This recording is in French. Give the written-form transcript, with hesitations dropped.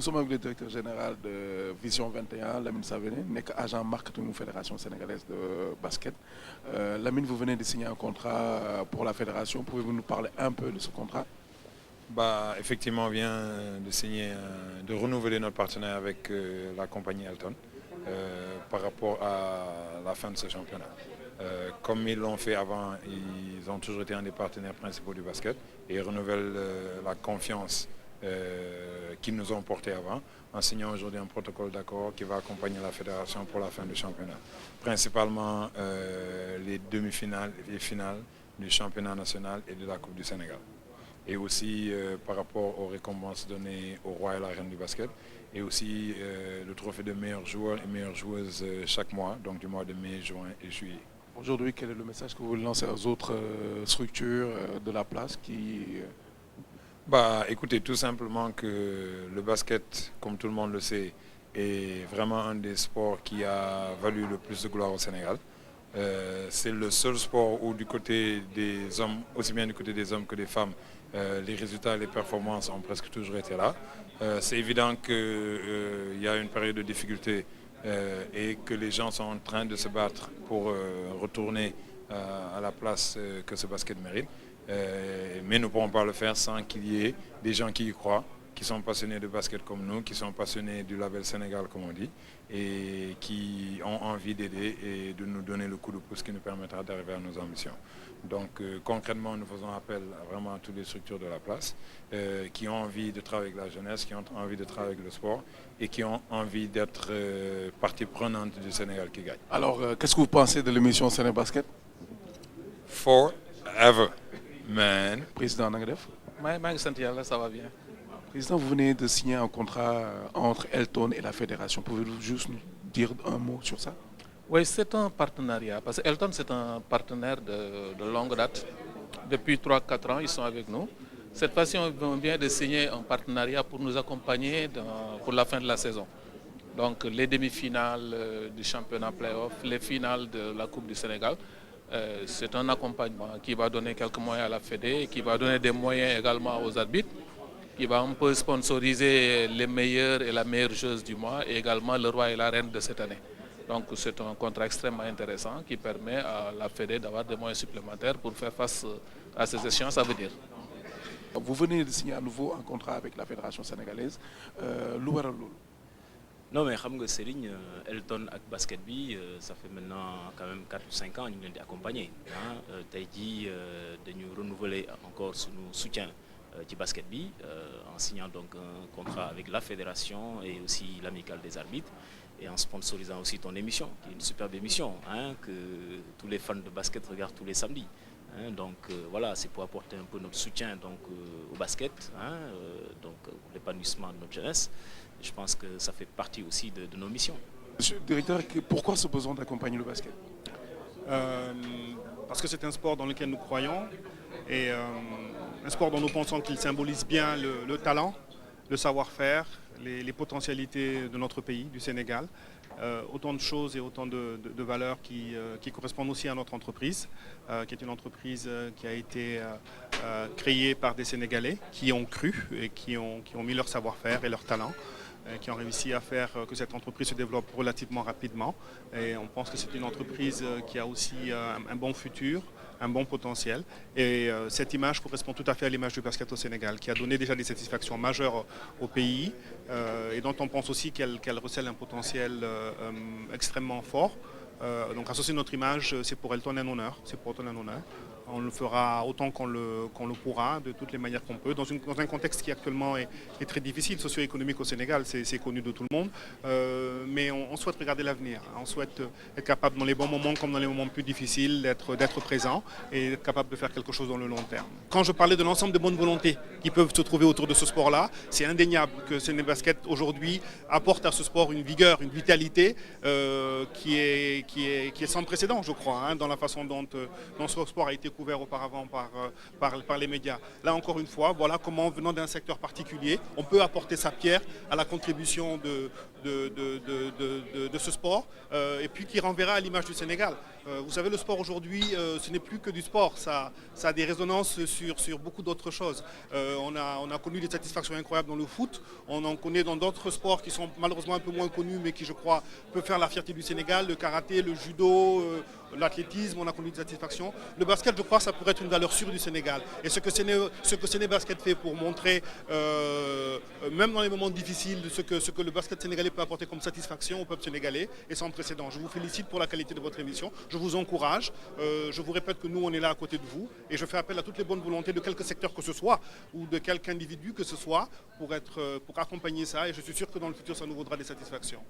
Nous sommes avec le directeur général de Vision 21, Lamine Savené, agent marketing de la Fédération sénégalaise de basket. Lamine, vous venez de signer un contrat pour la fédération. Pouvez-vous nous parler un peu de ce contrat? Effectivement, on vient de signer, de renouveler notre partenariat avec la compagnie Elton par rapport à la fin de ce championnat. Comme ils l'ont fait avant, ils ont toujours été un des partenaires principaux du basket et ils renouvellent la confiance qu'ils nous ont portée avant en signant aujourd'hui un protocole d'accord qui va accompagner la fédération pour la fin du championnat. Principalement les demi-finales et finales du championnat national et de la Coupe du Sénégal. Et aussi par rapport aux récompenses données au roi et la reine du basket, et aussi le trophée de meilleurs joueurs et meilleures joueuses chaque mois, donc du mois de mai, juin et juillet. Aujourd'hui, quel est le message que vous lancez aux autres structures de la place qui... Écoutez, tout simplement que le basket, comme tout le monde le sait, est vraiment un des sports qui a valu le plus de gloire au Sénégal. C'est le seul sport où du côté des hommes, aussi bien du côté des hommes que des femmes, les résultats et les performances ont presque toujours été là. C'est évident qu'il y a une période de difficulté et que les gens sont en train de se battre pour retourner à la place que ce basket mérite. Mais nous ne pourrons pas le faire sans qu'il y ait des gens qui y croient, qui sont passionnés de basket comme nous, qui sont passionnés du label Sénégal comme on dit, et qui ont envie d'aider et de nous donner le coup de pouce qui nous permettra d'arriver à nos ambitions. Donc concrètement, nous faisons appel vraiment à toutes les structures de la place qui ont envie de travailler avec la jeunesse, qui ont envie de travailler avec le sport et qui ont envie d'être partie prenante du Sénégal qui gagne. Alors, qu'est-ce que vous pensez de l'émission Sénébasket? Forever, man. Président Nangadef. Ça va bien. Président, vous venez de signer un contrat entre Elton et la fédération. Pouvez-vous juste nous dire un mot sur ça? Oui, c'est un partenariat. Parce que Elton, c'est un partenaire de longue date. Depuis 3-4 ans, ils sont avec nous. Cette fois-ci, on vient de signer un partenariat pour nous accompagner pour la fin de la saison. Donc, les demi-finales du championnat play-off, les finales de la Coupe du Sénégal. C'est un accompagnement qui va donner quelques moyens à la Fédé, qui va donner des moyens également aux arbitres, qui va un peu sponsoriser les meilleurs et la meilleure joueuse du mois et également le roi et la reine de cette année. Donc c'est un contrat extrêmement intéressant qui permet à la Fédé d'avoir des moyens supplémentaires pour faire face à ces échéances à venir. Vous venez de signer à nouveau un contrat avec la Fédération sénégalaise. Non mais xam nga Serigne Elton ak basket bi ça fait maintenant quand même 4 ou 5 ans ñu ngi leen di accompagner tey jii dañu renouveler encore suñu soutien ci basket bi en signant donc un contrat avec la fédération et aussi l'amicale des arbitres et en sponsorisant aussi ton émission qui est une superbe émission que tous les fans de basket regardent tous les samedis. Donc voilà, c'est pour apporter un peu notre soutien donc au basket, donc l'épanouissement de notre jeunesse. Je pense que ça fait partie aussi de nos missions. Monsieur le directeur, pourquoi ce besoin d'accompagner le basket? Parce que c'est un sport dans lequel nous croyons et un sport dont nous pensons qu'il symbolise bien le talent, le savoir-faire, les potentialités de notre pays, du Sénégal. Autant de choses et autant de valeurs qui correspondent aussi à notre entreprise, qui est une entreprise qui a été créée par des Sénégalais qui ont cru et qui ont mis leur savoir-faire et leur talent, qui ont réussi à faire que cette entreprise se développe relativement rapidement. Et on pense que c'est une entreprise qui a aussi un bon futur, un bon potentiel. Et cette image correspond tout à fait à l'image du basket au Sénégal, qui a donné déjà des satisfactions majeures au pays et dont on pense aussi qu'elle recèle un potentiel extrêmement fort. Donc associer notre image, c'est pour Elton un honneur. C'est pour Elton un honneur. On le fera autant qu'on le pourra, de toutes les manières qu'on peut, dans un contexte qui actuellement est très difficile, socio-économique au Sénégal, c'est connu de tout le monde. Mais on souhaite regarder l'avenir. On souhaite être capable, dans les bons moments comme dans les moments plus difficiles, d'être présent et être capable de faire quelque chose dans le long terme. Quand je parlais de l'ensemble de bonnes volontés qui peuvent se trouver autour de ce sport-là, c'est indéniable que Sénébasket aujourd'hui apporte à ce sport une vigueur, une vitalité qui est sans précédent, je crois, dans la façon dont ce sport a été couvert auparavant par les médias. Là encore une fois, voilà comment venant d'un secteur particulier, on peut apporter sa pierre à la contribution de ce sport et puis qui renverra à l'image du Sénégal. Vous savez, le sport aujourd'hui, ce n'est plus que du sport. Ça a des résonances sur beaucoup d'autres choses. On a connu des satisfactions incroyables dans le foot. On en connaît dans d'autres sports qui sont malheureusement un peu moins connus, mais qui, je crois, peuvent faire la fierté du Sénégal. Le karaté, le judo, l'athlétisme, on a connu des satisfactions. Le basket, je crois, ça pourrait être une valeur sûre du Sénégal. Et ce que Séné Basket fait pour montrer, même dans les moments difficiles, ce que le basket sénégalais peut apporter comme satisfaction au peuple sénégalais est sans précédent. Je vous félicite pour la qualité de votre émission. Je vous encourage. Je vous répète que nous, on est là à côté de vous. Et je fais appel à toutes les bonnes volontés de quelque secteur que ce soit ou de quelque individu que ce soit pour accompagner ça. Et je suis sûr que dans le futur, ça nous vaudra des satisfactions.